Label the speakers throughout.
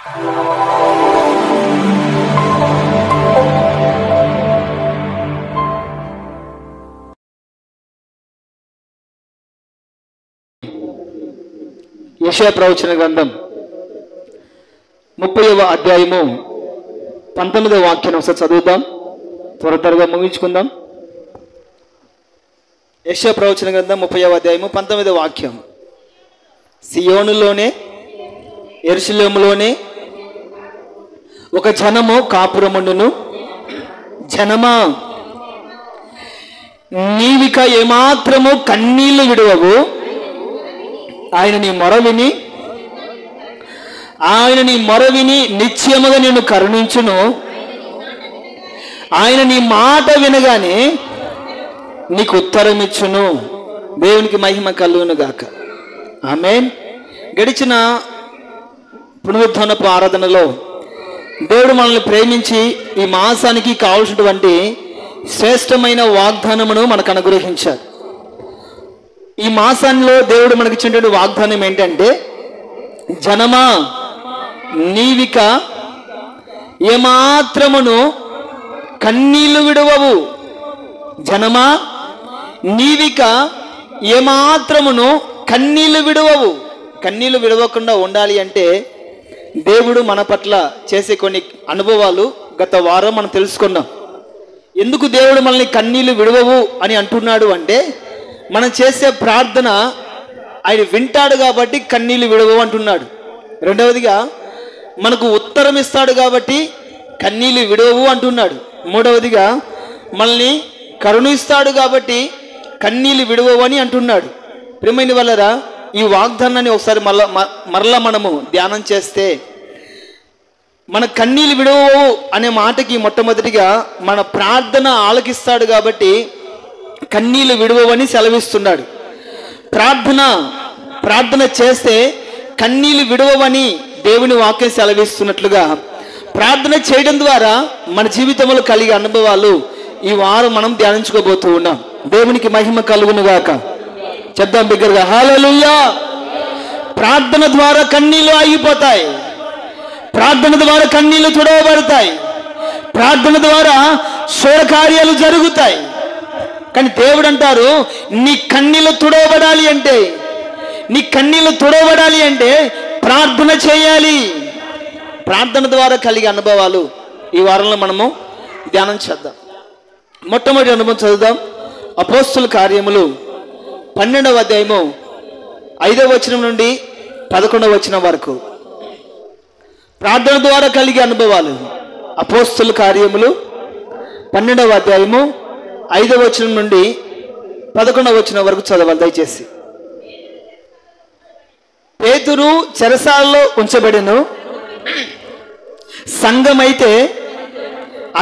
Speaker 1: యెషయా ప్రవచన గ్రంథం 30వ అధ్యాయము 19వ వాక్యం ఒకసారి చదువుతాం, త్వరగా ముగించుకుందాం. యెషయా ప్రవచన గ్రంథం 30వ అధ్యాయము 19వ వాక్యం. సియోనులోనే యెరూషలేములోనే ఒక జనము కాపురముండును. జనమా, నీవిక ఏమాత్రము కన్నీళ్లు విడువవు. ఆయన నీ మొర విని నిశ్చయముగా నిన్ను కరుణించును. ఆయన నీ మాట వినగానే నీకు ఉత్తరం ఇచ్చును. దేవునికి మహిమ కలుగును గాక. ఆమేన్. గడిచిన పునరుద్ధానపు ఆరాధనలో దేవుడు మనల్ని ప్రేమించి ఈ మాసానికి కావలసినటువంటి శ్రేష్టమైన వాగ్దానమును మనకు అనుగ్రహించారు. ఈ మాసంలో దేవుడు మనకి ఇచ్చినటువంటి వాగ్దానం ఏంటంటే, జనమా, నీవిక ఏమాత్రమును కన్నీళ్లు విడవవు. జనమా, నీవిక ఏమాత్రమును కన్నీళ్లు విడవవు. కన్నీళ్లు విడవకుండా ఉండాలి అంటే దేవుడు మన పట్ల చేసే కొన్ని అనుభవాలు గత వారం మనం తెలుసుకున్నాం. ఎందుకు దేవుడు మనల్ని కన్నీళ్లు విడవవు అని అంటున్నాడు అంటే, మనం చేసే ప్రార్థన ఆయన వింటాడు కాబట్టి కన్నీళ్లు విడవవు అంటున్నాడు. రెండవదిగా, మనకు ఉత్తరం ఇస్తాడు కాబట్టి కన్నీళ్లు విడవవు అంటున్నాడు. మూడవదిగా, మనల్ని కరుణిస్తాడు కాబట్టి కన్నీళ్లు విడవవు అని అంటున్నాడు. ప్రియమైన వాళ్ళరా, ఈ వాగ్దానాన్ని ఒకసారి మరలా మనము ధ్యానం చేస్తే, మన కన్నీళ్లు విడవవు అనే మాటకి మొట్టమొదటిగా మన ప్రార్థన ఆలకిస్తాడు కాబట్టి కన్నీళ్లు విడవని సెలవిస్తున్నాడు. ప్రార్థన చేస్తే కన్నీళ్లు విడవని దేవుని వాక్యం సెలవిస్తున్నట్లుగా ప్రార్థన చేయడం ద్వారా మన జీవితంలో కలిగే అనుభవాలు ఈ వారం మనం ధ్యానించుకోబోతూ ఉన్నాం. దేవునికి మహిమ కలుగును గాక. చెప్దాం బిగ్గరగా, హల్లెలూయా. ప్రార్థన ద్వారా కన్నీళ్లు ఆగిపోతాయి. ప్రార్థన ద్వారా కన్నీళ్లు తుడవబడతాయి. ప్రార్థన ద్వారా శుభకార్యాలు జరుగుతాయి. కానీ దేవుడు అంటారు, నీ కన్నీళ్లు తుడవబడాలి అంటే ప్రార్థన చేయాలి. ప్రార్థన ద్వారా కలిగే అనుభవాలు ఈ వారంలో మనము ధ్యానం చేద్దాం. మొట్టమొదటి అనుభవం చదువుదాం. అపోస్తుల కార్యములు 12వ అధ్యాయము 5వ వచనం నుండి 11వ వచనం వరకు ప్రార్థన ద్వారా కలిగే అనుభవాలు. అపోస్తుల కార్యములు 12వ అధ్యాయము 5వ వచనం నుండి 11వ వచనం వరకు చదవాలి దయచేసి. పేతురు చెరసాలలో ఉంచబడెను. సంఘమైతే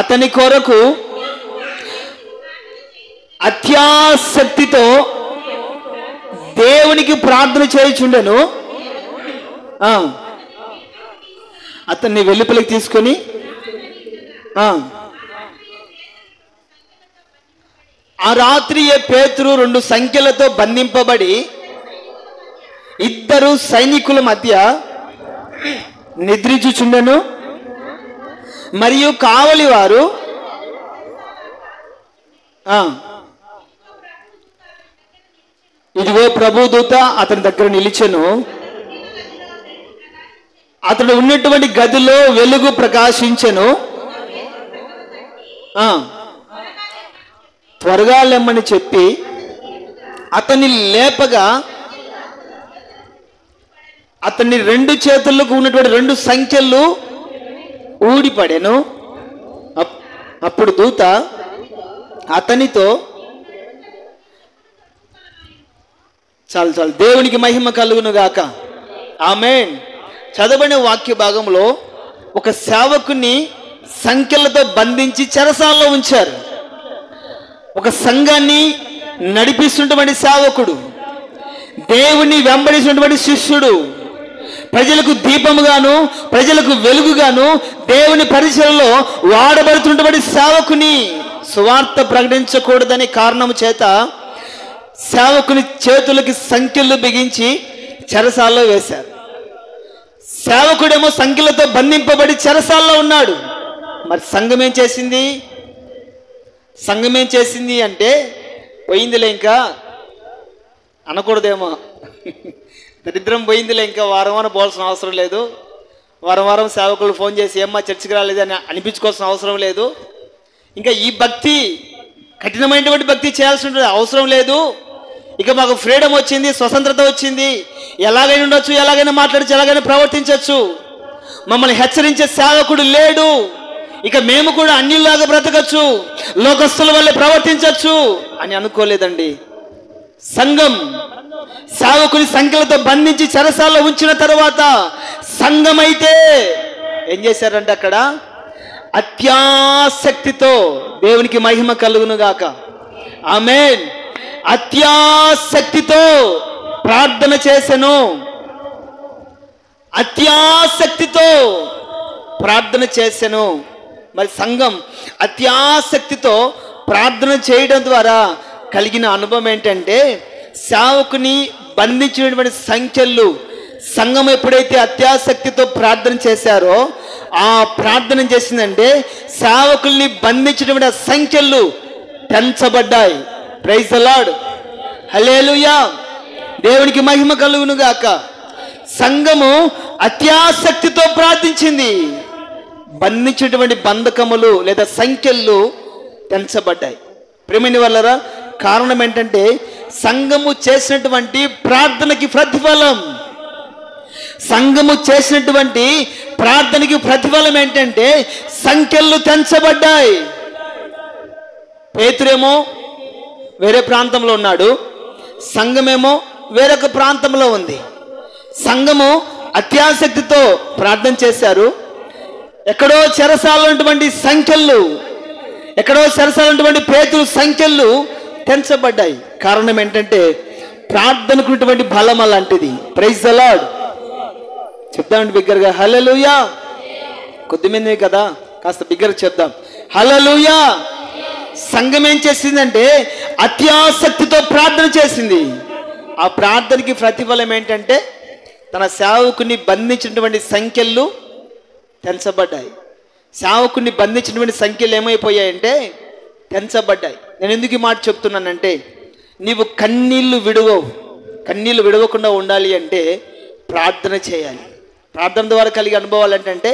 Speaker 1: అతని కొరకు అత్యాసక్తితో దేవునికి ప్రార్థన చేయుచుండెను. అతన్ని వెలుపలికి తీసుకొని ఆ రాత్రియే పేతురు 2 సంఖ్యలతో బంధింపబడి 2 సైనికుల మధ్య నిద్రించుచుండెను. మరియు కావలి వారు ఇదిగో ప్రభుదూత అతని దగ్గర నిలిచెను. అతడు ఉన్నటువంటి గదిలో వెలుగు ప్రకాశించెను. త్వరగా లెమ్మని చెప్పి అతన్ని లేపగా అతన్ని 2 చేతులకు ఉన్నటువంటి 2 సంఖ్యలు ఊడిపడెను. అప్పుడు దూత అతనితో చాలు దేవునికి మహిమ కలుగును గాక. ఆమేన్. చదవబడిన వాక్య భాగంలో ఒక సేవకుని సంఖ్యలతో బంధించి చెరసాలలో ఉంచారు. ఒక సంఘాన్ని నడిపిస్తున్నటువంటి సేవకుడు, దేవుని వెంబడిస్తున్నటువంటి శిష్యుడు, ప్రజలకు దీపముగాను ప్రజలకు వెలుగుగాను దేవుని పరిచయంలో వాడబడుతున్నటువంటి సేవకుని సువార్త ప్రకటించకూడదనే కారణం చేత సేవకుని చేతులకి సంఖ్యలు బిగించి చెరసాలలో వేశారు. సేవకుడేమో సంఖ్యలతో బంధింపబడి చెరసాల్లో ఉన్నాడు. మరి సంఘం ఏం చేసింది? సంఘం ఏం చేసింది అంటే పోయిందిలే, ఇంకా అనకూడదేమో, దరిద్రం పోయిందిలే, ఇంకా వారం వారం పోవాల్సిన అవసరం లేదు, వారం వారం సేవకులు ఫోన్ చేసి ఏమ్మా చర్చికి రాలేదు అని అనిపించుకోవాల్సిన అవసరం లేదు, ఇంకా ఈ భక్తి కఠినమైనటువంటి భక్తి చేయాల్సిన అవసరం లేదు, ఇక మాకు ఫ్రీడమ్ వచ్చింది, స్వతంత్రత వచ్చింది, ఎలాగైనా ఉండొచ్చు, ఎలాగైనా మాట్లాడచ్చు, ఎలాగైనా ప్రవర్తించవచ్చు, మమ్మల్ని హెచ్చరించే సేవకుడు లేడు, ఇక మేము కూడా అన్యుల్లాగా బ్రతకచ్చు, లోకస్తుల వల్లే ప్రవర్తించవచ్చు అని అనుకోలేదండి. సంఘం సేవకుని సంఖ్యలతో బంధించి చెరసాల్లో ఉంచిన తర్వాత సంఘం అయితే ఏం చేశారంటే అక్కడ అత్యాసక్తితో, దేవునికి మహిమ కలుగును గాక, ఆమేన్, అత్యాసక్తితో ప్రార్థన చేసెను. అత్యాసక్తితో ప్రార్థన చేసెను. మరి సంఘం అత్యాసక్తితో ప్రార్థన చేయడం ద్వారా కలిగిన అనుభవం ఏంటంటే, సేవకుని బంధించినటువంటి సంఖ్యలు సంఘం ఎప్పుడైతే అత్యాసక్తితో ప్రార్థన చేశారో, ఆ ప్రార్థన చేసిందంటే సేవకుల్ని బంధించినటువంటి సంఖ్యలు తెంచబడ్డాయి. ప్రైజ్ ది లార్డ్, హల్లెలూయా, దేవునికి మహిమ కలుగును గాక. సంఘము అత్యాసక్తితో ప్రార్థించింది, బంధించినటువంటి బంధకములు లేదా సంఖ్యలు తెంచబడ్డాయి. ప్రియమైన వాళ్ళరా, కారణం ఏంటంటే సంఘము చేసినటువంటి ప్రార్థనకి ప్రతిఫలం. సంఘము చేసినటువంటి ప్రార్థనకి ప్రతిఫలం ఏంటంటే సంఖ్యలు తెంచబడ్డాయి. పేతురేమో వేరే ప్రాంతంలో ఉన్నాడు, సంఘమేమో వేరొక ప్రాంతంలో ఉంది. సంఘము అత్యాసక్తితో ప్రార్థన చేశారు, ఎక్కడో చెరసాలటువంటి సంఖ్యలు, ఎక్కడో చెరసాలటువంటి పేతురు సంఖ్యలు తెంచబడ్డాయి. కారణం ఏంటంటే ప్రార్థనకున్నటువంటి బలం అలాంటిది. ప్రైజ్ ది లార్డ్, చెప్దామండి బిగ్గరగా, హల్లెలూయా. కొద్దిమంది కదా, కాస్త బిగ్గర చెప్దాం, హల్లెలూయా. సంఘం ఏం చేసిందంటే అత్యాసక్తితో ప్రార్థన చేసింది. ఆ ప్రార్థనకి ప్రతిఫలం ఏంటంటే తన సేవకుని బంధించినటువంటి సంఖ్యలు తెంచబడ్డాయి. సేవకుని బంధించినటువంటి సంఖ్యలు ఏమైపోయాయంటే తెంచబడ్డాయి. నేను ఎందుకు ఈ మాట చెప్తున్నానంటే, నీవు కన్నీళ్లు విడవకుండా ఉండాలి అంటే ప్రార్థన చేయాలి. ప్రార్థన ద్వారా కలిగే అనుభవాలు ఏంటంటే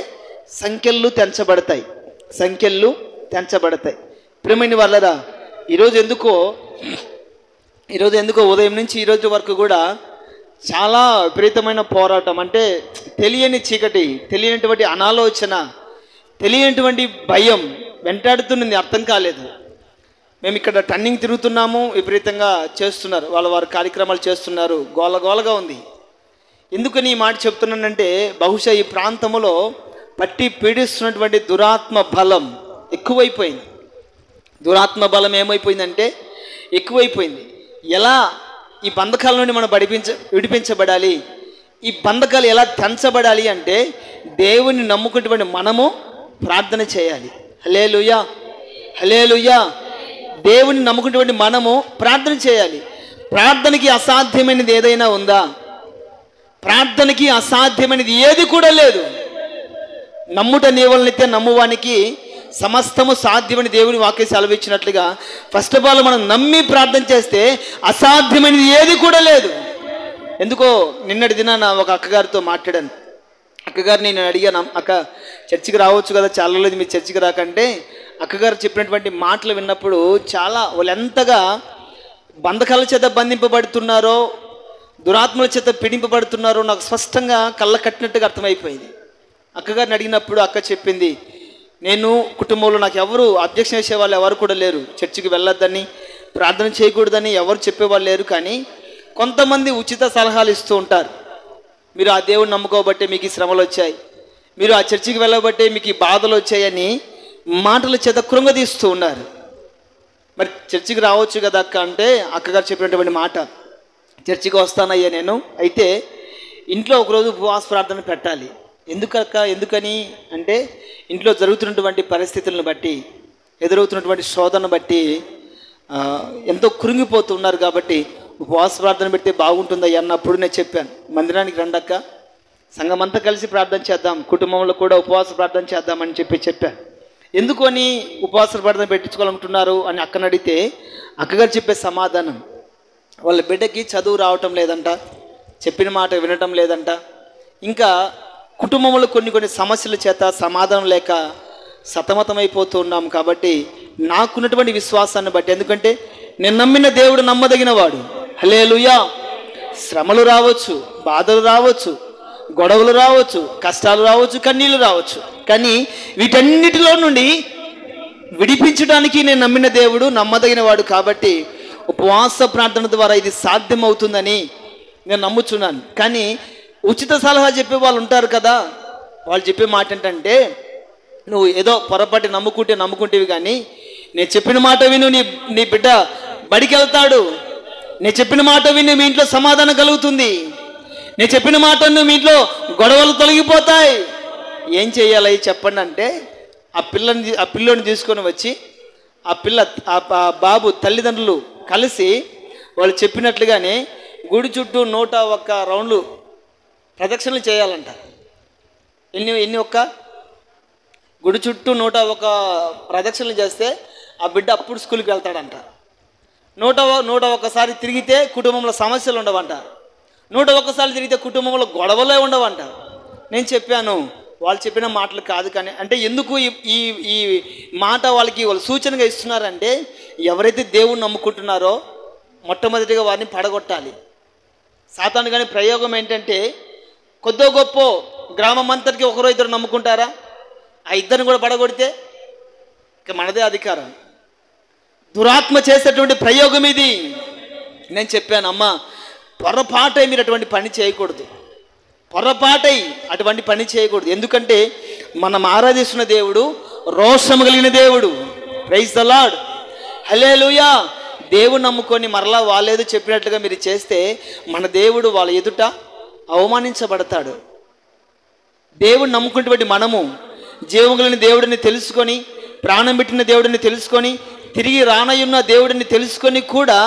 Speaker 1: సంఖ్యలు తెంచబడతాయి, సంఖ్యలు తెంచబడతాయి. ప్రియమైన వాళ్ళరా, ఈరోజు ఎందుకో ఉదయం నుంచి ఈరోజు వరకు కూడా చాలా విపరీతమైన పోరాటం, అంటే తెలియని చీకటి, తెలియనటువంటి అనాలోచన, తెలియనటువంటి భయం వెంటాడుతున్నది, అర్థం కాలేదు. మేము ఇక్కడ టర్నింగ్ తిరుగుతున్నాము, విపరీతంగా చేస్తున్నారు, వారి కార్యక్రమాలు చేస్తున్నారు, గోలగోలగా ఉంది. ఎందుకని ఈ మాట చెప్తున్నానంటే, బహుశా ఈ ప్రాంతంలో పట్టి పీడిస్తున్నటువంటి దురాత్మ బలం ఎక్కువైపోయింది. దురాత్మ బలం ఏమైపోయిందంటే ఎక్కువైపోయింది. ఎలా ఈ బంధకాల నుండి మనం విడిపించబడాలి, ఈ బంధకాలు ఎలా తెంచబడాలి అంటే దేవుని నమ్ముకున్నటువంటి మనము ప్రార్థన చేయాలి. హల్లెలూయా, హల్లెలూయా. దేవుని నమ్ముకున్నటువంటి మనము ప్రార్థన చేయాలి. ప్రార్థనకి అసాధ్యమైనది ఏదైనా ఉందా? ప్రార్థనకి అసాధ్యమైనది ఏది కూడా లేదు. నమ్ముట నీవలనైతే నమ్మువానికి సమస్తము సాధ్యమని దేవుని వాక్యం సెలవిచ్చినట్లుగా ఫస్ట్ ఆఫ్ ఆల్ మనం నమ్మి ప్రార్థన చేస్తే అసాధ్యమైనది ఏది కూడా లేదు. ఎందుకో నిన్నటి దినాన ఒక అక్కగారితో మాట్లాడాను. అక్కగారిని నేను అడిగాను, అక్క చర్చికి రావచ్చు కదా, చాలా లేదు మీరు చర్చికి రాకంటే, అక్కగారు చెప్పినటువంటి మాటలు విన్నప్పుడు చాలా వాళ్ళు ఎంతగా బంధకాల చేత బంధింపబడుతున్నారో, దురాత్మల చేత పీడింపబడుతున్నారో నాకు స్పష్టంగా కళ్ళ కట్టినట్టుగా అర్థమైపోయింది. అక్కగారిని అడిగినప్పుడు అక్క చెప్పింది, నేను కుటుంబంలో నాకు ఎవరు అబ్జెక్షన్ చేసేవాళ్ళు ఎవరు కూడా లేరు, చర్చికి వెళ్ళొద్దని ప్రార్థన చేయకూడదని ఎవరు చెప్పేవాళ్ళు లేరు, కానీ కొంతమంది ఉచిత సలహాలు ఇస్తూ ఉంటారు. మీరు ఆ దేవుని నమ్ముకోబట్టే మీకు ఈ శ్రమలు వచ్చాయి, మీరు ఆ చర్చికి వెళ్ళబట్టే మీకు ఈ బాధలు వచ్చాయని మాటల చేత కృంగదీస్తూ ఉన్నారు. మరి చర్చికి రావచ్చు కదా అక్క అంటే, అక్కగారు చెప్పినటువంటి మాట, చర్చికి వస్తానయ్యా నేను, అయితే ఇంట్లో ఒకరోజు ఉపవాస ప్రార్థన పెట్టాలి. ఎందుకని అంటే ఇంట్లో జరుగుతున్నటువంటి పరిస్థితులను బట్టి, ఎదురవుతున్నటువంటి శోధన బట్టి ఎంతో కృంగిపోతున్నారు కాబట్టి ఉపవాస ప్రార్థన పెడితే బాగుంటుందయ్యా అన్నప్పుడు నేను చెప్పాను, మందిరానికి రండక్క, సంఘమంతా కలిసి ప్రార్థన చేద్దాం, కుటుంబంలో కూడా ఉపవాస ప్రార్థన చేద్దామని చెప్పాను. ఎందుకు అని ఉపవాస ప్రార్థన పెట్టించుకోవాలనుకుంటున్నారు అని అక్కని అడిగితే అక్కగారు చెప్పే సమాధానం, వాళ్ళ బిడ్డకి చదువు రావటం లేదంట, చెప్పిన మాట వినటం లేదంట, ఇంకా కుటుంబంలో కొన్ని సమస్యల చేత సమాధానం లేక సతమతమైపోతూ ఉన్నాం. కాబట్టి నాకున్నటువంటి విశ్వాసాన్ని బట్టి, ఎందుకంటే నేను నమ్మిన దేవుడు నమ్మదగిన వాడు. హల్లెలూయా. శ్రమలు రావచ్చు, బాధలు రావచ్చు, గొడవలు రావచ్చు, కష్టాలు రావచ్చు, కన్నీళ్ళు రావచ్చు, కానీ వీటన్నిటిలో నుండి విడిపించడానికి నేను నమ్మిన దేవుడు నమ్మదగిన వాడు. కాబట్టి ఉపవాస ప్రార్థన ద్వారా ఇది సాధ్యమవుతుందని నేను నమ్ముచున్నాను. కానీ ఉచిత సలహా చెప్పే వాళ్ళు ఉంటారు కదా, వాళ్ళు చెప్పే మాట ఏంటంటే, నువ్వు ఏదో పొరపాటు నమ్ముకుంటేవి కానీ నేను చెప్పిన మాట విను, నీ బిడ్డ బడికి వెళ్తాడు, నేను చెప్పిన మాట విని మీ ఇంట్లో సమాధానం కలుగుతుంది, నేను చెప్పిన మాటను మీ ఇంట్లో గొడవలు తొలగిపోతాయి. ఏం చేయాలి చెప్పండి అంటే, ఆ పిల్లని తీసుకొని వచ్చి ఆ బాబు తల్లిదండ్రులు కలిసి వాళ్ళు చెప్పినట్లుగానే గుడి చుట్టూ 101 రౌండ్లు ప్రదక్షిణలు చేయాలంట. ఎన్ని గుడి చుట్టూ 101 ప్రదక్షిణలు చేస్తే ఆ బిడ్డ అప్పుడు స్కూల్కి వెళ్తాడంట. 101 సారి తిరిగితే కుటుంబంలో సమస్యలు ఉండవంట, 101 సార్లు తిరిగితే కుటుంబంలో గొడవలే ఉండవంట. నేను చెప్పాను, వాళ్ళు చెప్పిన మాటలు కాదు. కానీ అంటే ఎందుకు ఈ మాట వాళ్ళు సూచనగా ఇస్తున్నారంటే, ఎవరైతే దేవుణ్ణి నమ్ముకుంటున్నారో మొట్టమొదటిగా వారిని పడగొట్టాలి. సాతాను కానీ ప్రయోగం ఏంటంటే, కొద్దో గొప్ప గ్రామం అంతటికి ఒకరో ఇద్దరు నమ్ముకుంటారా, ఆ ఇద్దరిని కూడా పడగొడితే ఇక మనదే అధికారం. దురాత్మ చేసేటువంటి ప్రయోగం ఇది. నేను చెప్పాను, అమ్మ పొరపాటై మీరు అటువంటి పని చేయకూడదు, పొరపాటై అటువంటి పని చేయకూడదు. ఎందుకంటే మనం ఆరాధిస్తున్న దేవుడు రోషము కలిగిన దేవుడు. Praise the Lord. హల్లెలూయా. దేవుడు నమ్ముకొని మరలా వాళ్ళేదో చెప్పినట్లుగా మీరు చేస్తే మన దేవుడు వాళ్ళ ఎదుట అవమానించబడతాడు. దేవుడు నమ్ముకున్నటువంటి మనము జీవము కలిగిన దేవుడిని తెలుసుకొని, ప్రాణం పెట్టిన దేవుడిని తెలుసుకొని, తిరిగి రానయున్న దేవుడిని తెలుసుకొని కూడా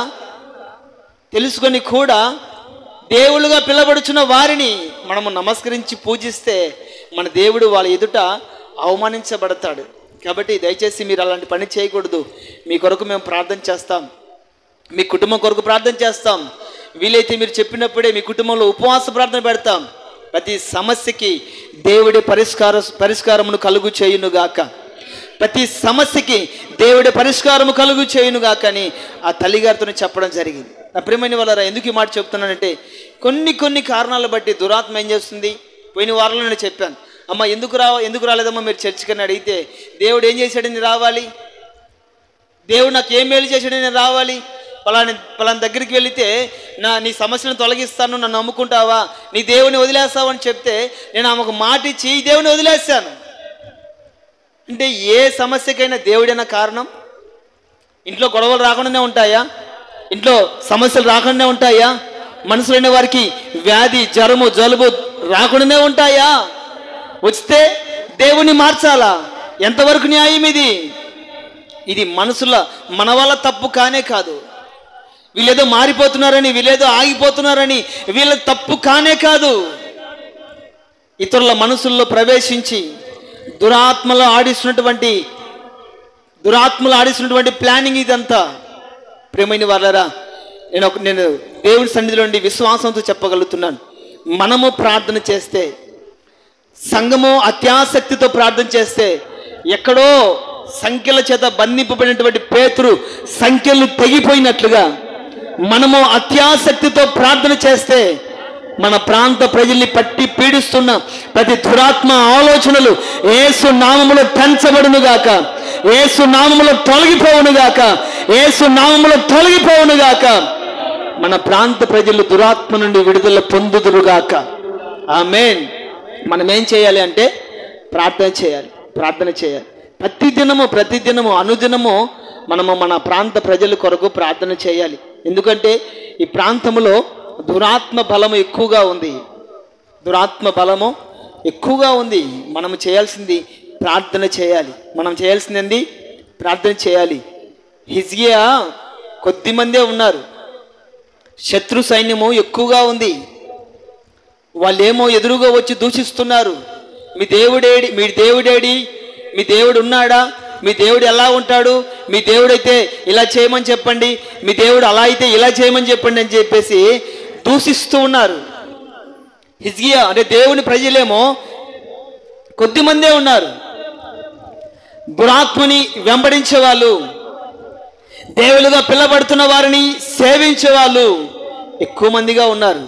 Speaker 1: దేవుళ్ళుగా పిలబడుచున్న వారిని మనము నమస్కరించి పూజిస్తే మన దేవుడు వాళ్ళ ఎదుట అవమానించబడతాడు. కాబట్టి దయచేసి మీరు అలాంటి పని చేయకూడదు. మీ కొరకు మేము ప్రార్థన చేస్తాం, మీ కుటుంబం కొరకు ప్రార్థన చేస్తాం. వీలైతే మీరు చెప్పినప్పుడే మీ కుటుంబంలో ఉపవాస ప్రార్థన పెడతాం. ప్రతి సమస్యకి దేవుడి పరిష్కారమును కలుగు చేయునుగాక, ప్రతి సమస్యకి దేవుడి పరిష్కారము కలుగు చేయునుగాక అని ఆ తల్లిగారితో చెప్పడం జరిగింది. నా ప్రియమైన వాళ్ళారా, ఎందుకు ఈ మాట చెప్తున్నానంటే, కొన్ని కారణాలు బట్టి దురాత్మ ఏం చేస్తుంది. పోయిన వారంలో నేను చెప్పాను, అమ్మ ఎందుకు రాలేదమ్మా మీరు చర్చికి అని అడిగితే, దేవుడు ఏం చేశాడు నేను రావాలి, దేవుడు నాకు ఏం మేలు చేశాడు నేను రావాలి, పలాని దగ్గరికి వెళితే నీ సమస్యలను తొలగిస్తాను, నన్ను నమ్ముకుంటావా, నీ దేవుని వదిలేస్తావు అని చెప్తే నేను ఆమెకు మాట ఇచ్చి ఈ దేవుని వదిలేస్తాను. అంటే ఏ సమస్యకైనా దేవుడైనా కారణం. ఇంట్లో గొడవలు రాకుండానే ఉంటాయా, ఇంట్లో సమస్యలు రాకుండానే ఉంటాయా, మనుషులైన వారికి వ్యాధి జ్వరము జలుబు రాకుండానే ఉంటాయా, వస్తే దేవుని మార్చాలా. ఎంతవరకు న్యాయం ఇది మన వల్ల తప్పు కానే కాదు. వీళ్ళేదో మారిపోతున్నారని, వీళ్ళేదో ఆగిపోతున్నారని వీళ్ళ తప్పు కానే కాదు. ఇతరుల మనసుల్లో ప్రవేశించి దురాత్మలు ఆడిస్తున్నటువంటి ప్లానింగ్ ఇదంతా. ప్రియమైన వాళ్ళారా, నేను దేవుని సన్నిధిలో నుండి విశ్వాసంతో చెప్పగలుగుతున్నాను, మనము ప్రార్థన చేస్తే, సంఘము అత్యాసక్తితో ప్రార్థన చేస్తే, ఎక్కడో సంఖ్యల చేత బంధింపబడినటువంటి పేతురు సంఖ్యలు తెగిపోయినట్లుగా మనము అత్యాసక్తితో ప్రార్థన చేస్తే మన ప్రాంత ప్రజల్ని పట్టి పీడిస్తున్న ప్రతి దురాత్మ ఆలోచనలు యేసు నామములో తెంచబడునుగాక, యేసు నామములో తొలగిపోవునుగాక, యేసు నామములో తొలగిపోవునుగాక. మన ప్రాంత ప్రజలు దురాత్మ నుండి విడుదల పొందుదురుగాక. ఆమేన్. మనం ఏం చేయాలి అంటే ప్రార్థన చేయాలి. ప్రతిదినము అనుదినము మనము మన ప్రాంత ప్రజల కొరకు ప్రార్థన చేయాలి. ఎందుకంటే ఈ ప్రాంతంలో దురాత్మ బలము ఎక్కువగా ఉంది. మనము చేయాల్సింది ప్రార్థన చేయాలి. హిజ్కియా కొద్ది మందే ఉన్నారు, శత్రు సైన్యము ఎక్కువగా ఉంది. వాళ్ళేమో ఎదురుగా వచ్చి దూషిస్తున్నారు. మీ దేవుడేడి, మీ దేవుడు ఉన్నాడా, మీ దేవుడు ఎలా ఉంటాడు, మీ దేవుడైతే ఇలా చేయమని చెప్పండి, మీ దేవుడు అలా అయితే ఇలా చేయమని చెప్పండి అని చెప్పేసి దూషిస్తూ ఉన్నారు. హిజ్కియా అంటే దేవుని ప్రజలేమో కొద్దిమందే ఉన్నారు. దురాత్మని వెంబడించే వాళ్ళు, దేవులుగా పిలబడుతున్న వారిని సేవించే వాళ్ళు ఎక్కువ మందిగా ఉన్నారు.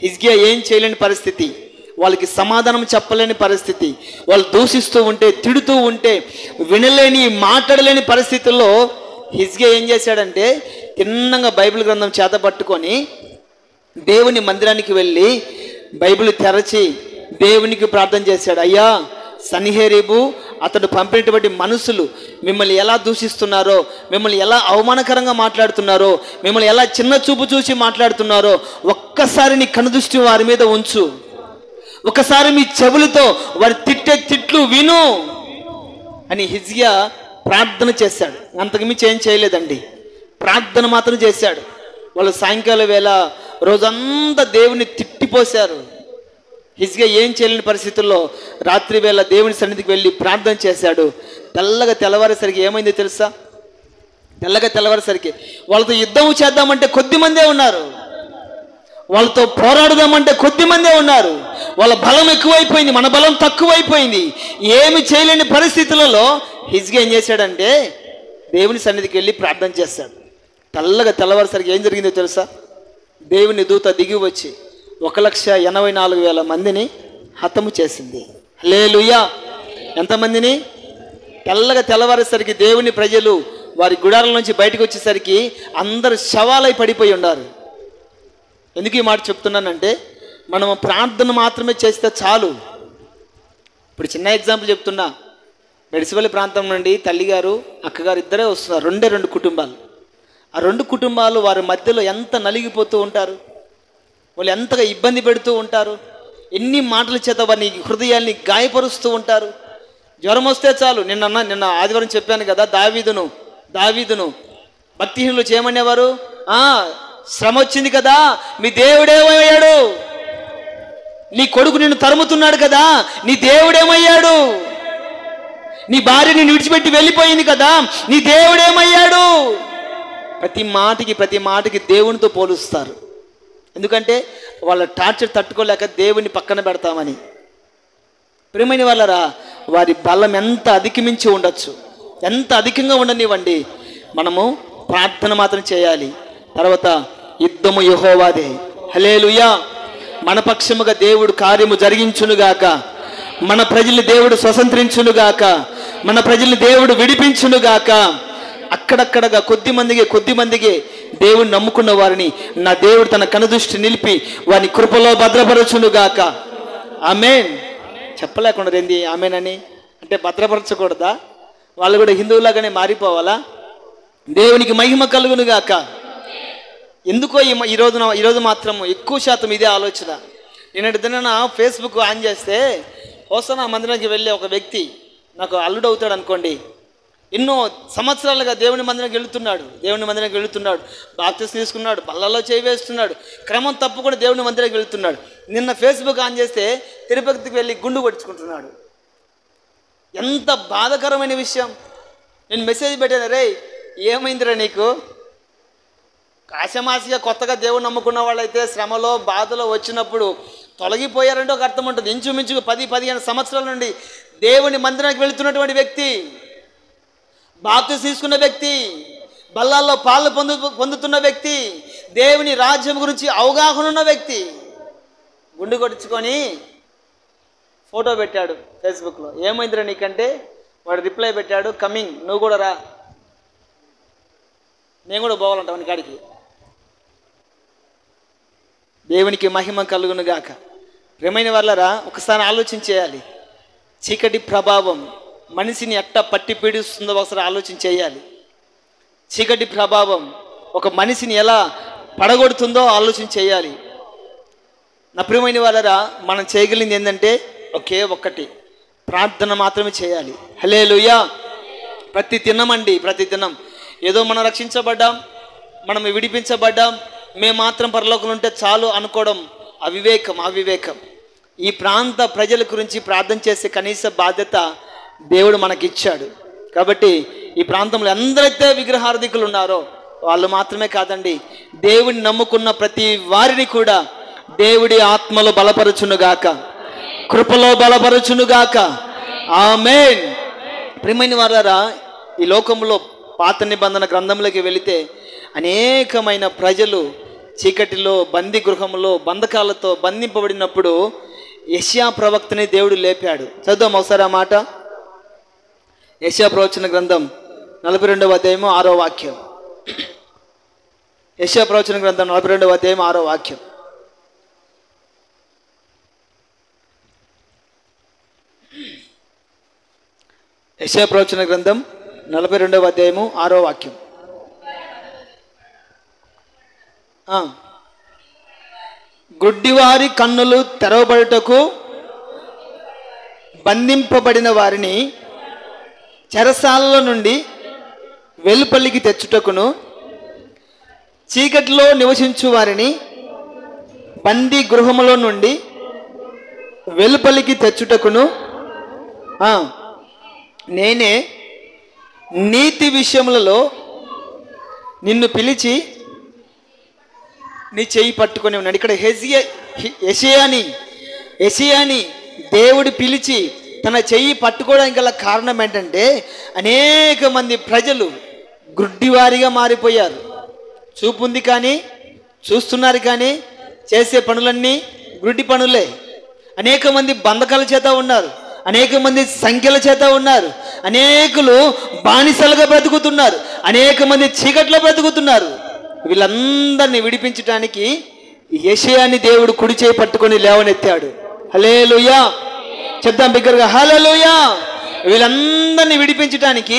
Speaker 1: హిజ్కియా ఏం చేయలేని పరిస్థితి, వాళ్ళకి సమాధానం చెప్పలేని పరిస్థితి, వాళ్ళు దూషిస్తూ ఉంటే, తిడుతూ ఉంటే వినలేని, మాట్లాడలేని పరిస్థితుల్లో హిజ్కియా ఏం చేశాడంటే తిన్నంగా బైబిల్ గ్రంథం చేత పట్టుకొని దేవుని మందిరానికి వెళ్ళి బైబిల్ తెరచి దేవునికి ప్రార్థన చేశాడు. అయ్యా, సన్హెరీబు అతడు పంపినటువంటి మనుషులు మిమ్మల్ని ఎలా దూషిస్తున్నారో, మిమ్మల్ని ఎలా అవమానకరంగా మాట్లాడుతున్నారో, మిమ్మల్ని ఎలా చిన్న చూపు చూసి మాట్లాడుతున్నారో ఒక్కసారి నీ కనుదృష్టి వారి మీద ఉంచు, ఒకసారి మీ చెవులతో వారి తిట్టే తిట్లు విను అని హిజ్కియా ప్రార్థన చేశాడు. అంతకుమించి ఏం చేయలేదండి, ప్రార్థన మాత్రం చేశాడు. వాళ్ళు సాయంకాల వేళ రోజంతా దేవుని తిట్టిపోశారు. హిజ్కియా ఏం చేయలేని పరిస్థితుల్లో రాత్రి వేళ దేవుని సన్నిధికి వెళ్ళి ప్రార్థన చేశాడు. తెల్లగా తెల్లవారేసరికి ఏమైందో తెలుసా? తెల్లగా తెల్లవారేసరికి వాళ్ళతో యుద్ధం చేద్దామంటే కొద్దిమందే ఉన్నారు, వాళ్ళతో పోరాడదామంటే కొద్దిమందే ఉన్నారు. వాళ్ళ బలం ఎక్కువైపోయింది, మన బలం తక్కువైపోయింది. ఏమి చేయలేని పరిస్థితులలో హిజ్కియా ఏం చేశాడంటే దేవుని సన్నిధికి వెళ్ళి ప్రార్థన చేశాడు. తెల్లగా తెల్లవారేసరికి ఏం జరిగిందో తెలుసా? దేవుని దూత దిగి వచ్చి 1,84,000 మందిని హతము చేసింది. హల్లెలూయా! ఎంతమందిని? తెల్లగా తెల్లవారేసరికి దేవుని ప్రజలు వారి గుడారాల నుంచి బయటకు వచ్చేసరికి అందరు శవాలై పడిపోయి ఉన్నారు. ఎందుకు ఈ మాట చెప్తున్నానంటే, మనం ప్రార్థన మాత్రమే చేస్తే చాలు. ఇప్పుడు చిన్న ఎగ్జాంపుల్ చెప్తున్నా. మెడిసిపల్లి ప్రాంతం నుండి తల్లిగారు, అక్కగారు ఇద్దరే వస్తున్నారు. రెండు కుటుంబాలు. ఆ 2 కుటుంబాలు వారి మధ్యలో ఎంత నలిగిపోతూ ఉంటారు, వాళ్ళు ఎంతగా ఇబ్బంది పెడుతూ ఉంటారు, ఎన్ని మాటల చేత వారిని హృదయాల్ని గాయపరుస్తూ ఉంటారు. జ్వరం వస్తే చాలు. నిన్న ఆదివారం చెప్పాను కదా, దావీదును భక్తిహీనులు చేయమనేవారు. శ్రమ వచ్చింది కదా, మీ దేవుడేమయ్యాడు? నీ కొడుకు నిన్ను తరుముతున్నాడు కదా, నీ దేవుడేమయ్యాడు? నీ భార్య నిన్ను విడిచిపెట్టి వెళ్ళిపోయింది కదా, నీ దేవుడేమయ్యాడు? ప్రతి మాటకి దేవునితో పోలుస్తారు. ఎందుకంటే వాళ్ళ టార్చర్ తట్టుకోలేక దేవుని పక్కన పెడతామని. ప్రియమైన వాళ్ళరా, వారి బలం ఎంత అధికమించి ఉండొచ్చు, ఎంత అధికంగా ఉండనివ్వండి, మనము ప్రార్థన మాత్రం చేయాలి. తర్వాత యుద్ధము యెహోవాదే. హల్లెలూయా! మన పక్షముగా దేవుడు కార్యము జరిగించునుగాక, మన ప్రజల్ని దేవుడు స్వతంత్రించునుగాక, మన ప్రజల్ని దేవుడు విడిపించునుగాక. అక్కడక్కడగా కొద్దిమందికి దేవుని నమ్ముకున్న వారిని నా దేవుడు తన కనుదృష్టి నిలిపి వారిని కృపలో భద్రపరచునుగాక. ఆమేన్. చెప్పలేకుండా ఏంది ఆమేన్ అని అంటే? భద్రపరచకూడదా? వాళ్ళు కూడా హిందువులాగానే మారిపోవాలా? దేవునికి మహిమ కలుగునుగాక. ఎందుకో ఈరోజు మాత్రం ఎక్కువ శాతం ఇదే ఆలోచన. నిన్నటి దిన ఫేస్బుక్ ఆన్ చేస్తే హోసనా మందిరానికి వెళ్ళే ఒక వ్యక్తి నాకు అల్లుడు అవుతాడు అనుకోండి, ఎన్నో సంవత్సరాలుగా దేవుని మందిరానికి వెళుతున్నాడు, బాప్తిసం తీసుకున్నాడు, బల్లలో చేయి వేస్తున్నాడు, క్రమం తప్పకుండా దేవుని మందిరానికి వెళుతున్నాడు. నిన్న ఫేస్బుక్ ఆన్ చేస్తే తిరుపతికి వెళ్ళి గుండు కొట్టుకుంటున్నాడు. ఎంత బాధాకరమైన విషయం. నేను మెసేజ్ పెట్టాను, రే ఏమైందిరా నీకు? కాశమాసిగా కొత్తగా దేవుని నమ్ముకున్న వాళ్ళైతే శ్రమలో బాధలో వచ్చినప్పుడు తొలగిపోయారంటే ఒక అర్థం ఉంటుంది. ఇంచుమించుగా 10-15 సంవత్సరాల నుండి దేవుని మందిరానికి వెళుతున్నటువంటి వ్యక్తి, బాప్తిసం తీసుకున్న వ్యక్తి, బల్లాల్లో పాలు పొందుతున్న వ్యక్తి, దేవుని రాజ్యం గురించి అవగాహన ఉన్న వ్యక్తి గుండు కొట్టించుకొని ఫోటో పెట్టాడు ఫేస్బుక్లో. ఏమైందిరా నీకంటే వాడు రిప్లై పెట్టాడు, కమింగ్, నువ్వు కూడా రా, నేను కూడా పోవాలంట వాని కాడికి. దేవునికి మహిమ కలుగునుగాక. ప్రియమైన వాళ్ళరా, ఒకసారి ఆలోచన చేయాలి. చీకటి ప్రభావం మనిషిని ఎట్టా పట్టి పీడిస్తుందో ఒకసారి ఆలోచన చేయాలి. చీకటి ప్రభావం ఒక మనిషిని ఎలా పడగొడుతుందో ఆలోచన చేయాలి. నా ప్రియమైన వాళ్ళరా, మనం చేయగలిగింది ఏంటంటే ఒకే ఒక్కటి, ప్రార్థన మాత్రమే చేయాలి. హల్లెలూయా! ప్రతి దినం ఏదో మనం రక్షించబడ్డాం, మనం విడిపించబడ్డాం, మేము మాత్రం పరలోకంలో ఉంటే చాలు అనుకోవడం అవివేకం. ఈ ప్రాంత ప్రజల గురించి ప్రార్థన చేసే కనీస బాధ్యత దేవుడు మనకిచ్చాడు. కాబట్టి ఈ ప్రాంతంలో ఎందరైతే విగ్రహార్థికులు ఉన్నారో వాళ్ళు మాత్రమే కాదండి, దేవుడిని నమ్ముకున్న ప్రతి వారిని కూడా దేవుడి ఆత్మలో బలపరచునుగాక, కృపలో బలపరచునుగాక. ఆమేన్. ప్రియమైన వారారా, ఈ లోకంలో పాత నిబంధన గ్రంథంలోకి వెళితే అనేకమైన ప్రజలు చీకటిలో, బందీ గృహంలో, బంధకాలతో బంధింపబడినప్పుడు యెషయా ప్రవక్తని దేవుడు లేపాడు. చదువుదాం ఒకసారి ఆ మాట. యెషయా ప్రవచన గ్రంథం 42వ అధ్యాయము 6వ వాక్యం. యెషయా ప్రవచన గ్రంథం 42వ అధ్యాయం 6వ వాక్యం. యెషయా ప్రవచన గ్రంథం 42వ అధ్యాయము 6వ వాక్యం. గుడ్డివారి కన్నులు తెరవబడుటకు బంధింపబడిన వారిని చెరసాలలో నుండి వెలుపలికి తెచ్చుటకును, చీకటిలో నివసించు వారిని బందీ గృహములో నుండి వెలుపలికి తెచ్చుటకును నేనే నీతి విషయములలో నిన్ను పిలిచి నీ చెయ్యి పట్టుకొని ఉన్నాడు. ఇక్కడ యెషయాని దేవుడు పిలిచి తన చెయ్యి పట్టుకోవడానికి గల కారణం ఏంటంటే, అనేక మంది ప్రజలు గుడ్డివారిగా మారిపోయారు. చూపు ఉంది కానీ, చూస్తున్నారు కానీ చేసే పనులన్నీ గుడ్డి పనులే. అనేక మంది బంధకాల చేత ఉన్నారు, అనేక మంది సంఖ్యల చేత ఉన్నారు, అనేకులు బానిసలుగా బ్రతుకుతున్నారు, అనేక మంది చీకట్లో బ్రతుకుతున్నారు. వీళ్ళందరినీ విడిపించడానికి యెషయాని దేవుడు కుడి చేయి పట్టుకొని లేవనెత్తాడు. హల్లెలూయా. చెప్దాం బిగ్గరగా, హల్లెలూయా. వీళ్ళందరినీ విడిపించడానికి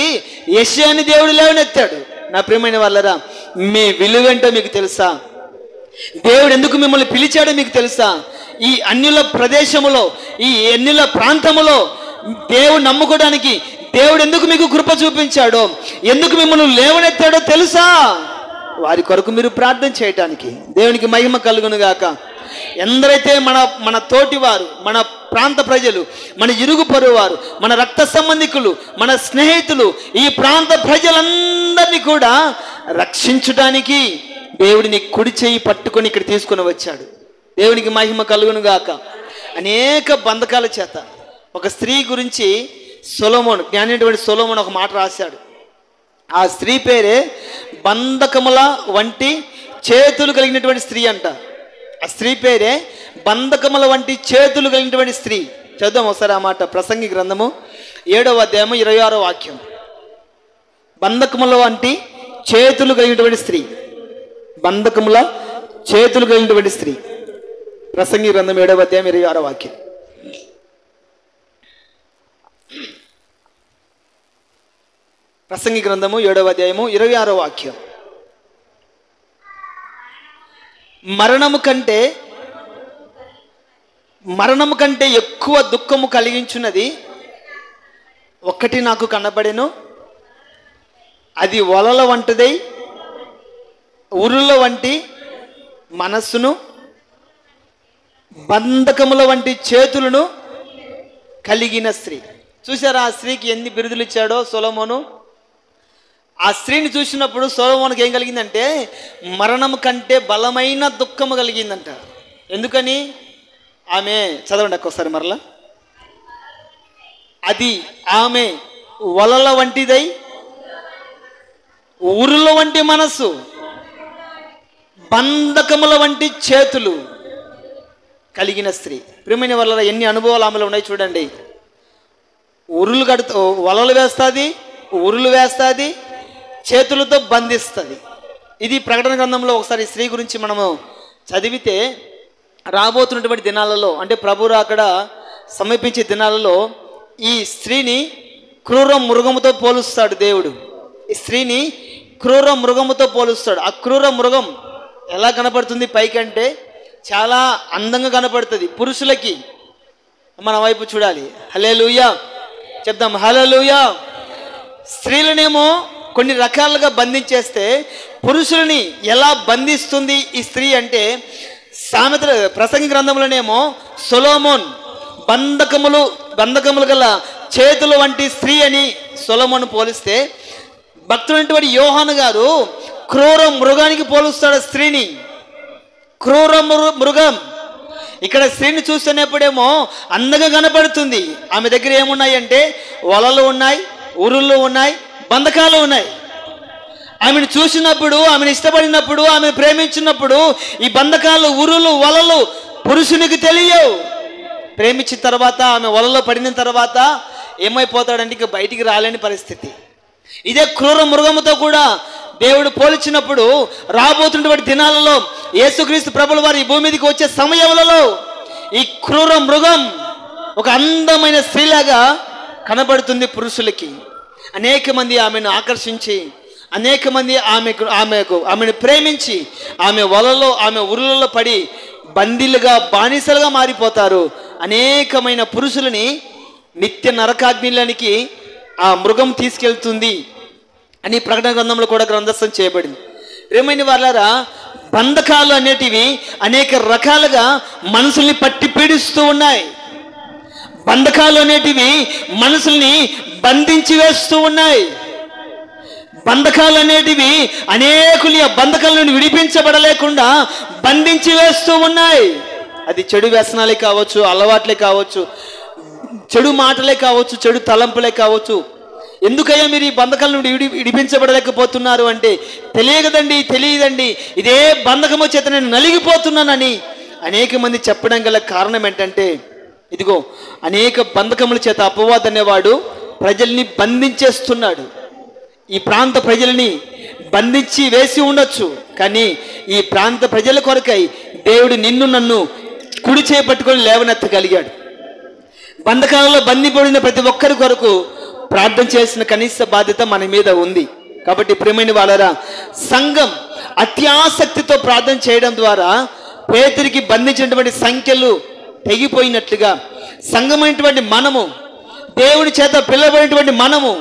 Speaker 1: యెషయాని దేవుడు లేవనెత్తాడు. నా ప్రియమైన వాళ్ళరా, మీ విలువేంటో మీకు తెలుసా? దేవుడు ఎందుకు మిమ్మల్ని పిలిచాడో మీకు తెలుసా? ఈ అన్యుల ప్రదేశములో, ఈ అన్యుల ప్రాంతములో దేవుడు నమ్ముకోవడానికి దేవుడు ఎందుకు మీకు కృప చూపించాడో, ఎందుకు మిమ్మల్ని లేవనెత్తాడో తెలుసా? వారి కొరకు మీరు ప్రార్థన చేయటానికి. దేవునికి మహిమ కలుగును గాక. ఎందరైతే మన తోటివారు, మన ప్రాంత ప్రజలు, మన ఇరుగు పొరుగు వారు, మన రక్త సంబంధికులు, మన స్నేహితులు, ఈ ప్రాంత ప్రజలందరినీ కూడా రక్షించడానికి దేవుడిని కుడి చేయి పట్టుకొని ఇక్కడ తీసుకొని వచ్చాడు. దేవునికి మహిమ కలుగును గాక. అనేక బంధకాల చేత ఒక స్త్రీ గురించి సొలొమోను, జ్ఞానైనటువంటి సొలొమోను ఒక మాట రాశాడు. ఆ స్త్రీ పేరే బంధకముల వంటి చేతులు కలిగినటువంటి స్త్రీ అంట. ఆ స్త్రీ పేరే బంధకముల వంటి చేతులు కలిగినటువంటి స్త్రీ. చదువుదాం ఒకసారి ఆ మాట. ప్రసంగి గ్రంథము 7వ అధ్యాయము 26వ వాక్యం. బంధకముల వంటి చేతులు కలిగినటువంటి స్త్రీ, బంధకముల చేతులు కలిగినటువంటి స్త్రీ. ప్రసంగి గ్రంథం 7వ అధ్యాయం 26వ వాక్యం. ప్రసంగి గ్రంథము 7వ అధ్యాయము 26వ వాక్యం. మరణము కంటే ఎక్కువ దుఃఖము కలిగించున్నది ఒక్కటి నాకు కనబడెను, అది వలల వంటిదై ఉరుల వంటి మనస్సును, బంధకముల వంటి చేతులను కలిగిన స్త్రీ. చూసారా ఆ స్త్రీకి ఎన్ని బిరుదులు ఇచ్చాడో సొలొమోను? ఆ స్త్రీని చూసినప్పుడు సొలొమోనుకి ఏం కలిగిందంటే, మరణం కంటే బలమైన దుఃఖము కలిగిందంట. ఎందుకని? ఆమె, చదవండి ఒక్కసారి మరలా. అది ఆమె వలల వంటిదై ఉరుల వంటి మనస్సు, బంధకముల వంటి చేతులు కలిగిన స్త్రీ. ప్రియమైన వల్ల ఎన్ని అనుభవాలు ఆమెలో ఉన్నాయి చూడండి. ఉరులు వలలు వేస్తుంది, ఉరులు వేస్తుంది, చేతులతో బంధిస్తుంది. ఇది ప్రకటన గ్రంథంలో ఒకసారి స్త్రీ గురించి మనము చదివితే, రాబోతున్నటువంటి దినాలలో, అంటే ప్రభువు అక్కడ సమీపించే దినాలలో ఈ స్త్రీని క్రూర మృగముతో పోలుస్తాడు దేవుడు. ఈ స్త్రీని క్రూర మృగముతో పోలుస్తాడు. ఆ క్రూర మృగం ఎలా కనపడుతుంది పైకంటే? చాలా అందంగా కనపడుతుంది పురుషులకి. మన వైపు చూడాలి. హల్లెలూయా చెప్దాం, హల్లెలూయా. స్త్రీలనేమో కొన్ని రకాలుగా బంధించేస్తే, పురుషుల్ని ఎలా బంధిస్తుంది ఈ స్త్రీ అంటే, సామెతల ప్రసంగి గ్రంథంలోనేమో సొలొమోన్ బంధకములు గల చేతులు వంటి స్త్రీ అని సొలొమోన్ పోలిస్తే, భక్తుడైనటువంటి యోహాను గారు క్రూర మృగానికి పోలుస్తాడు స్త్రీని. క్రూర మృగం. ఇక్కడ స్త్రీని చూస్తున్నప్పుడేమో అందంగా కనపడుతుంది. ఆమె దగ్గర ఏమున్నాయి అంటే వలలు ఉన్నాయి, ఉరుళ్ళు ఉన్నాయి, బంధకాలు ఉన్నాయి. ఆమెను చూసినప్పుడు, ఆమెను ఇష్టపడినప్పుడు, ఆమెను ప్రేమించినప్పుడు ఈ బంధకాలు, ఉరులు, వలలు పురుషునికి తెలియవు. ప్రేమించిన తర్వాత, ఆమె వలలో పడిన తర్వాత ఏమైపోతాడంటే ఇక బయటికి రాలేని పరిస్థితి. ఇదే క్రూర మృగముతో కూడా దేవుడు పోల్చినప్పుడు రాబోతున్నటువంటి దినాలలో యేసుక్రీస్తు ప్రభుల వారు ఈ భూమి మీదకి వచ్చే సమయంలో ఈ క్రూర మృగం ఒక అందమైన స్త్రీలాగా కనబడుతుంది పురుషులకి. అనేక మంది ఆమెను ఆకర్షించి, అనేక మంది ఆమెను ప్రేమించి ఆమె వలలో, ఆమె ఉరులలో పడి బందీలుగా, బానిసలుగా మారిపోతారు. అనేకమైన పురుషులని నిత్య నరకాగ్నిలోనికి ఆ మృగం తీసుకెళ్తుంది అని ప్రకటన గ్రంథంలో కూడా గ్రంథస్థం చేయబడింది. ఏమైనా వాళ్ళారా, బంధకాలు అనేటివి అనేక రకాలుగా మనుషుల్ని పట్టి పీడిస్తూ ఉన్నాయి. బంధకాలు అనేటివి మనుషుల్ని బంధించి వేస్తూ ఉన్నాయి. బంధకాలు అనేటివి అనేకులు ఆ బంధకాల నుండి విడిపించబడలేకుండా బంధించి వేస్తూ ఉన్నాయి. అది చెడు వ్యసనాలే కావచ్చు, అలవాట్లే కావచ్చు, చెడు మాటలే కావచ్చు, చెడు తలంపులే కావచ్చు. ఎందుకయ్యా మీరు ఈ బంధకాల నుండి విడిపించబడలేకపోతున్నారు అంటే, తెలియదండి, ఇదే బంధకము చేత నేను నలిగిపోతున్నానని అనేక మంది చెప్పడం గల కారణం ఏంటంటే, ఇదిగో అనేక బంధకముల చేత అపవాది అనేవాడు ప్రజల్ని బంధించేస్తున్నాడు. ఈ ప్రాంత ప్రజలని బంధించి వేసి ఉండొచ్చు, కానీ ఈ ప్రాంత ప్రజల కొరకై దేవుడు నిన్ను నన్ను కుడి చేపట్టుకొని లేవనెత్తగలిగాడు. బంధకాలలో బంధిపడిన ప్రతి ఒక్కరి కొరకు ప్రార్థన చేసిన కనీస బాధ్యత మన మీద ఉంది. కాబట్టి ప్రియమైన వాళ్ళరా, సంఘం అత్యాసక్తితో ప్రార్థన చేయడం ద్వారా పేతురికి బంధించినటువంటి సంఖ్యలు తెగిపోయినట్లుగా, సంఘమైనటువంటి మనము, దేవుని చేత పిలవబడినటువంటి మనము,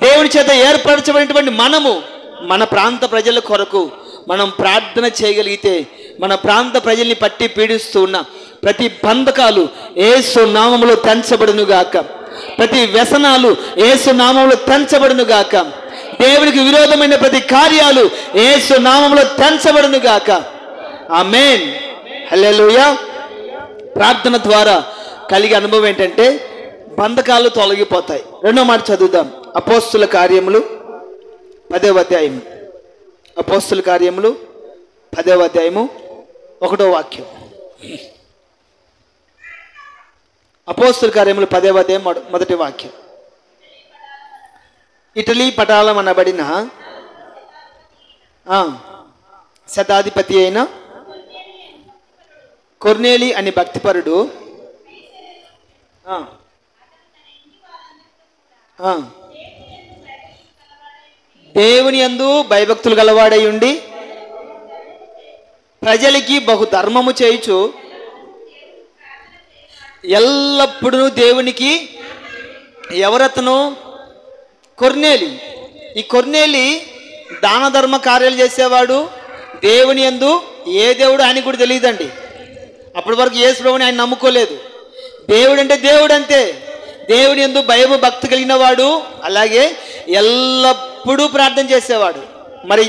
Speaker 1: దేవుని చేత ఏర్పరచబడినటువంటి మనము, మన ప్రాంత ప్రజల కొరకు మనం ప్రార్థన చేయగలిగితే, మన ప్రాంత ప్రజల్ని పట్టి పీడిస్తూ ఉన్న ప్రతి బంధకాలు యేసు నామములో తెంచబడును గాక, ప్రతి వ్యసనాలు యేసు నామములో తెంచబడును గాక, దేవునికి విరోధమైన ప్రతి కార్యాలు యేసు నామములో తెంచబడును గాక. ఆమేన్, హల్లెలూయా. ప్రార్థన ద్వారా కలిగే అనుభవం ఏంటంటే బంధకాలు తొలగిపోతాయి. రెండో మాట చదువుదాం. అపోస్తుల కార్యములు 10వ అధ్యాయము. అపోస్తుల కార్యములు 10వ అధ్యాయము 1వ వాక్యం. అపోస్తుల కార్యములు 10వ అధ్యాయం 1వ వాక్యం. ఇటలీ పటాలం అనబడిన శతాధిపతి అయిన కొర్నేలి అని భక్తిపరుడు దేవుని యందు భయభక్తులు గలవాడై ఉండి ప్రజలకి బహు ధర్మము చేయుచు ఎల్లప్పుడూ దేవునికి, ఎవరతను? కొర్నేలి. ఈ కొర్నేలి దాన ధర్మ కార్యాలు చేసేవాడు. దేవుని యందు ఏ దేవుడు ఆయన కూడా తెలియదండి. అప్పటి వరకు యేసు ప్రభువుని ఆయన నమ్ముకోలేదు. దేవుడు అంటే దేవుడు అంతే. దేవుని యందు భయము భక్తి కలిగిన వాడు, అలాగే ఎల్లప్పుడూ ప్రార్థన చేసేవాడు. మరి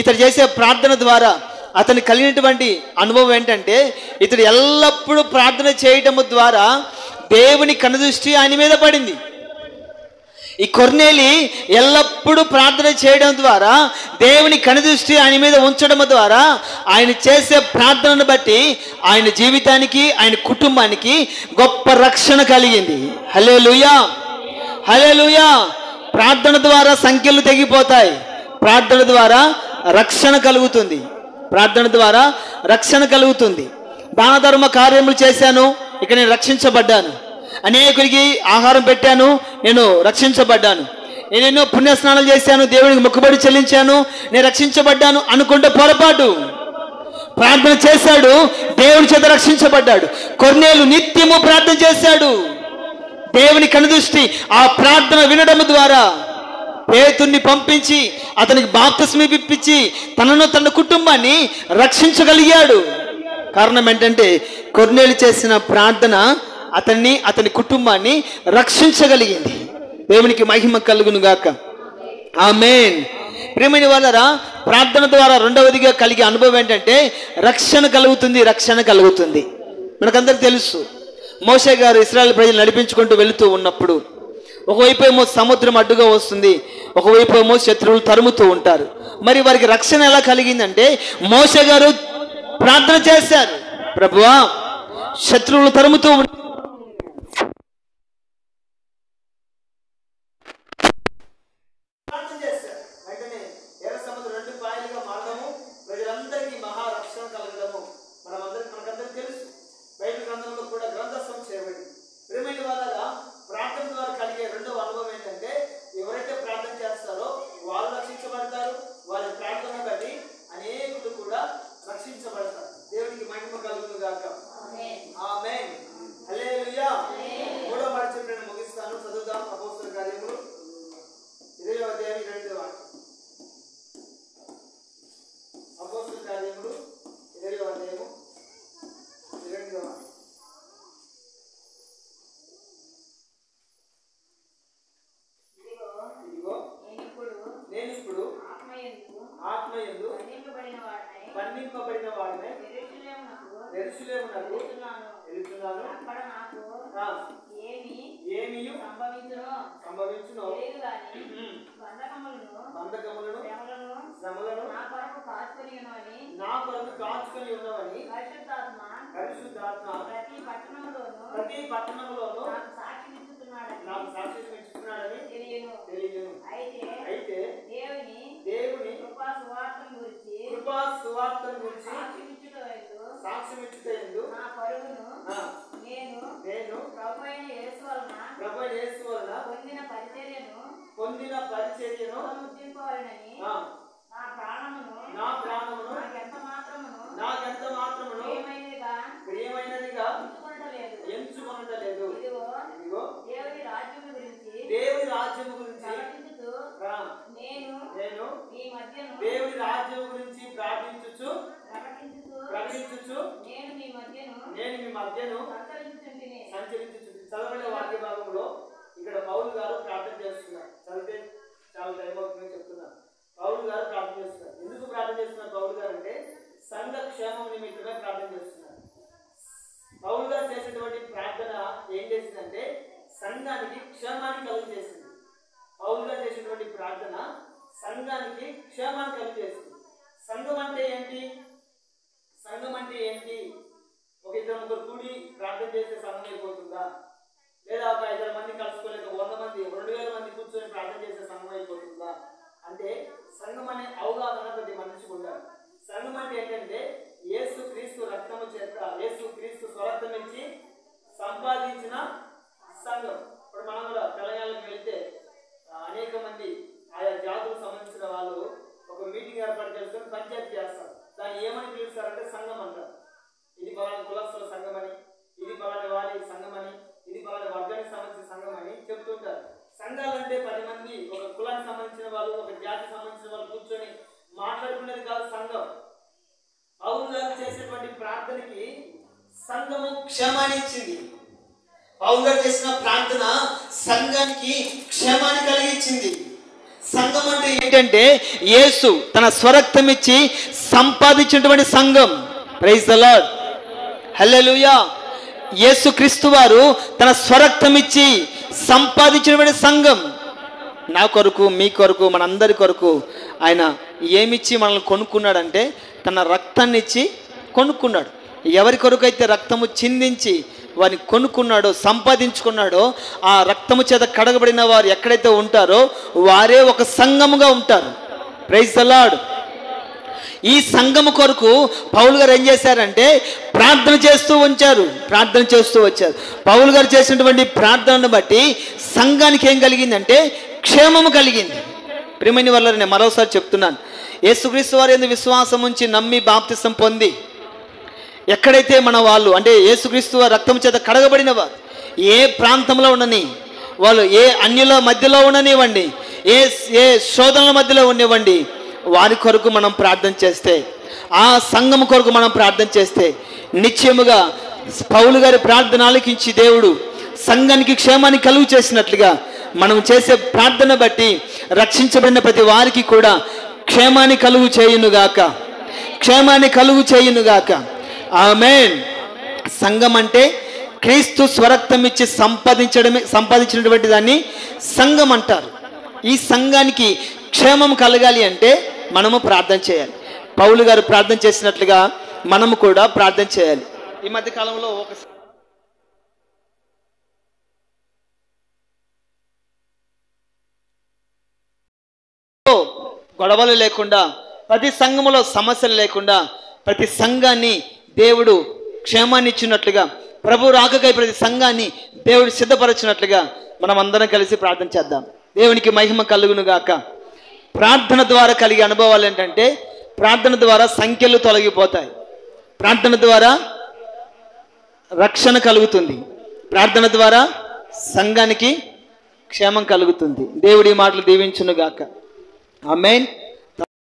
Speaker 1: ఇతడు చేసే ప్రార్థన ద్వారా అతను కలిగినటువంటి అనుభవం ఏంటంటే, ఇతడు ఎల్లప్పుడూ ప్రార్థన చేయటము ద్వారా దేవుని కనుదృష్టి ఆయన మీద పడింది. ఈ కొర్నేలి ఎల్లప్పుడూ ప్రార్థన చేయడం ద్వారా, దేవుని కనుదృష్టి ఆయన మీద ఉంచడం ద్వారా, ఆయన చేసే ప్రార్థనను బట్టి ఆయన జీవితానికి, ఆయన కుటుంబానికి గొప్ప రక్షణ కలిగింది. హల్లెలూయా, హల్లెలూయా. ప్రార్థన ద్వారా సంఖ్యలు తెగిపోతాయి. ప్రార్థన ద్వారా రక్షణ కలుగుతుంది. ప్రార్థన ద్వారా రక్షణ కలుగుతుంది. దాన ధర్మ కార్యములు చేశాను, ఇక నేను రక్షించబడ్డాను. అనేకుడికి ఆహారం పెట్టాను, నేను రక్షించబడ్డాను. నేనెన్నో పుణ్యస్నానాలు చేశాను, దేవునికి మొక్కుబడి చెల్లించాను, నేను రక్షించబడ్డాను అనుకుంటే పొరపాటు. ప్రార్థన చేశాడు, దేవుని చేత రక్షించబడ్డాడు. కొర్నేలు నిత్యము ప్రార్థన చేశాడు. దేవుని కనుదృష్టి ఆ ప్రార్థన వినడం ద్వారా పేతుర్ని పంపించి అతనికి బాప్తిస్మం ఇప్పించి తనను, తన కుటుంబాన్ని రక్షించగలిగాడు. కారణం ఏంటంటే కొర్నేలు చేసిన ప్రార్థన అతన్ని అతని కుటుంబాన్ని రక్షించగలిగింది. దేవునికి మహిమ కలుగును గాక. ఆమేన్. ప్రియమైన వాళ్ళరా, ప్రార్థన ద్వారా రెండవదిగా కలిగే అనుభవం ఏంటంటే రక్షణ కలుగుతుంది. మనకందరికి తెలుసు, మోషే గారు ఇశ్రాయేలు ప్రజలు నడిపించుకుంటూ వెళుతూ ఉన్నప్పుడు ఒకవైపు ఏమో సముద్రం అడ్డుగా వస్తుంది, ఒకవైపు ఏమో శత్రువులు తరుముతూ ఉంటారు. మరి వారికి రక్షణ ఎలా కలిగిందంటే మోషే గారు ప్రార్థన చేశారు, ప్రభువా శత్రువులు తరుముతూ ప్రతి పట్టణంలోనూ నాకు సాక్షి ఇస్తున్నాడని తెలియను. అయితే దేవుని కృపా సువార్తను గురించి సాక్ష్యం ఇచ్చుటయందు నేను ప్రభువైన యేసు వలన పొందిన పరిచర్యను నా ప్రాణమును నాకెంత మాత్రమును ప్రియమైనదిగా ఎంచుకొనటలేదు. ఇదిగో దేవుని రాజ్యము గురించి నేను దేవుని రాజ్యం గురించి ప్రకటించుచు నేను మీ మధ్యను సంచరించుచు. చదవబడిన వాక్య భాగంలో ఇక్కడ పౌలు గారు ప్రార్థన చేస్తున్నారు. చదివితే చాలా టైం అవుతుందని చెప్తున్నారు. పౌలు గారు ప్రార్థన చేస్తున్నారు. ఎందుకు ప్రార్థన చేస్తున్నారు పౌలు గారు అంటే సంఘ క్షేమం నిమిత్తమే ప్రార్థన చేస్తున్నారు. పౌలు గారు చేసినటువంటి ప్రార్థన ఏం చేసిందంటే సంఘానికి క్షేమాన్ని కలుగు చేసింది. పౌలు గారు చేసినటువంటి ప్రార్థన సంఘానికి క్షేమాన్ని కలుగు చేసింది. సంఘం అంటే ఏంటి? ఒక ఇద్దరు ముగ్గురు కూడి ప్రార్థన చేస్తే సంఘం అయిపోతుందా? లేదా ఒక 5 మంది కలుసుకోలేక 100 మంది 2000 మంది కూర్చొని ప్రార్థన చేసే సంఘం అయిపోతుందా? అంటే సంఘం అనే అవగాహన ప్రతి మనిషికి ఉండాలి. సంఘం అంటే ఏంటంటే యేసు క్రీస్తు రక్తము చేత యేసు క్రీస్తు స్వరక్తం ఇచ్చి సంపాదించిన సంఘం. ఇప్పుడు మనం కూడా తెలంగాణకి వెళ్తే అనేక మంది ఆయా జాతులకు సంబంధించిన వాళ్ళు ఒక మీటింగ్ ఏర్పాటు చేసుకొని పంచాయతీ చేస్తారు. దాన్ని ఏమని పిలుస్తారంటే సంఘం అంటారు. ఇది పలానా కులస్తుల సంఘం అని, ఇది పలానా వారి సంఘం అని, ఇది పలానా వర్గానికి సంబంధించిన సంఘం అని చెప్తుంటారు. సంఘాలంటే 10 మంది ఒక కులానికి సంబంధించిన వాళ్ళు, ఒక జాతికి సంబంధించిన వాళ్ళు కూర్చొని మాట్లాడుకునేది కాదు సంఘం. పౌలు గారు చేసేటువంటి ప్రార్థనకి సంఘము క్షేమాన్ని ఇచ్చింది. పౌలు గారు చేసిన ప్రార్థన సంఘానికి క్షేమాన్ని కలిగించింది. సంఘం అంటే ఏంటంటే యేసు తన స్వరక్తం ఇచ్చి సంపాదించినటువంటి సంఘం. ప్రైజ్ ద లార్డ్, హల్లెలూయా. యేసు క్రీస్తు వారు తన స్వరక్తం ఇచ్చి సంపాదించినటువంటి సంఘం. నా కొరకు, మీ కొరకు, మనందరి కొరకు ఆయన ఏమిచ్చి మనల్ని కొనుక్కున్నాడంటే తన రక్తాన్ని ఇచ్చి కొనుక్కున్నాడు. ఎవరి కొరకు అయితే రక్తము చిందించి వారిని కొనుక్కున్నాడో, సంపాదించుకున్నాడో, ఆ రక్తము చేత కడగబడిన వారు ఎక్కడైతే ఉంటారో వారే ఒక సంఘముగా ఉంటారు. Praise the Lord. ఈ సంఘము కొరకు పౌలు గారు ఏం చేశారంటే ప్రార్థన చేస్తూ వచ్చారు. పౌలు గారు చేసినటువంటి ప్రార్థనను బట్టి సంఘానికి ఏం కలిగిందంటే క్షేమము కలిగింది. ప్రియమైన వాళ్ళని నేను మరోసారి చెప్తున్నాను, యేసుక్రీస్తు వారి యందు విశ్వాసం ఉంచి నమ్మి బాప్తిసం పొంది ఎక్కడైతే మన వాళ్ళు అంటే యేసుక్రీస్తు వారి రక్తం చేత కడగబడిన వారు ఏ ప్రాంతంలో ఉండని, వాళ్ళు ఏ అన్యుల మధ్యలో ఉండనివ్వండి, ఏ శోధనల మధ్యలో ఉండనివ్వండి, వారి కొరకు మనం ప్రార్థన చేస్తే, ఆ సంఘం కొరకు మనం ప్రార్థన చేస్తే నిశ్చయముగా పౌలు గారి ప్రార్థన ఆలకించి దేవుడు సంఘానికి క్షేమాన్ని కలుగు చేసినట్లుగా మనం చేసే ప్రార్థన బట్టి రక్షించబడిన ప్రతి వారికి కూడా క్షేమాన్ని కలుగు చేయునుగాక, క్షేమాన్ని కలుగు చేయునుగాక. ఆమేన్. సంఘం అంటే క్రీస్తు స్వరక్తం ఇచ్చి సంపాదించినటువంటి దాన్ని సంఘం అంటారు. ఈ సంఘానికి క్షేమం కలగాలి అంటే మనము ప్రార్థన చేయాలి. పౌలు గారు ప్రార్థన చేసినట్లుగా మనము కూడా ప్రార్థన చేయాలి. ఈ మధ్య కాలంలో గొడవలు లేకుండా, ప్రతి సంఘములో సమస్యలు లేకుండా, ప్రతి సంఘాన్ని దేవుడు క్షేమాన్ని ఇచ్చినట్లుగా, ప్రభు రాకకై ప్రతి సంఘాన్ని దేవుడు సిద్ధపరచినట్లుగా మనం అందరం కలిసి ప్రార్థన చేద్దాం. దేవునికి మహిమ కలుగును గాక. ప్రార్థన ద్వారా కలిగే అనుభవాలు ఏంటంటే, ప్రార్థన ద్వారా సంఖ్యలు తొలగిపోతాయి, ప్రార్థన ద్వారా రక్షణ కలుగుతుంది, ప్రార్థన ద్వారా సంఘానికి క్షేమం కలుగుతుంది. దేవుడి మాటలు దీవించును గాక. ఆమేన్.